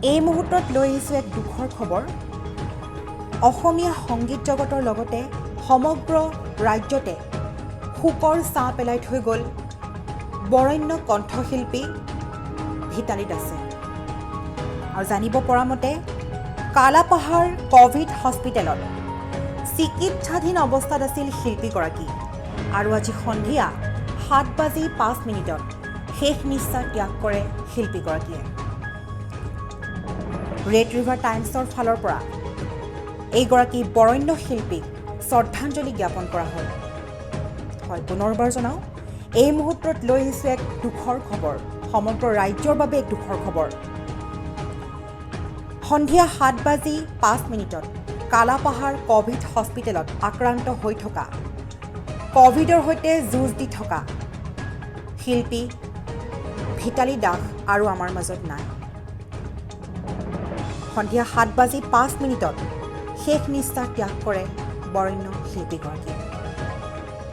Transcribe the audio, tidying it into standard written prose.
এই মুহূৰ্তত লৈ আহিছোঁ এক দুখৰ খবৰ। অসমীয়া সংগীত জগতৰ লগতে সমগ্ৰ ৰাজ্যতে শোকৰ ছাঁ পেলাই থৈ গ'ল বৰেণ্য কণ্ঠশিল্পী ভিতালী দাসে। আৰু জানিব পৰা মতে কালাপাহাৰ ক'ভিড হস্পিটেলত চিকিৎসাধীন অৱস্থাত আছিল শিল্পীগৰাকী। আৰু আজি সন্ধিয়া 7:05 শেষ নিশ্বাস ত্যাগ কৰে শিল্পীগৰাকীয়ে। ৰেড ৰিভাৰ টাইমছৰ ফালৰ পৰা এইগৰাকী বৰেণ্য শিল্পীক শ্ৰদ্ধাঞ্জলি জ্ঞাপন কৰা হ'ল। হয়, পুনৰবাৰ জনাওঁ, এই মুহূৰ্তত লৈ আহিছোঁ এক দুখৰ খবৰ, সমগ্ৰ ৰাজ্যৰ বাবে এক দুখৰ খবৰ। সন্ধিয়া 7:05 কালাপাহাৰ ক'ভিড হস্পিটেলত আক্ৰান্ত হৈ থকা, ক'ভিডৰ সৈতে যুঁজ দি থকা শিল্পী ভিতালী দাস আৰু আমাৰ মাজত নাই। সন্ধিয়া 7:05 শেষ নিশ্বাস ত্যাগ কৰে বৰেণ্য শিল্পীগৰাকীয়ে।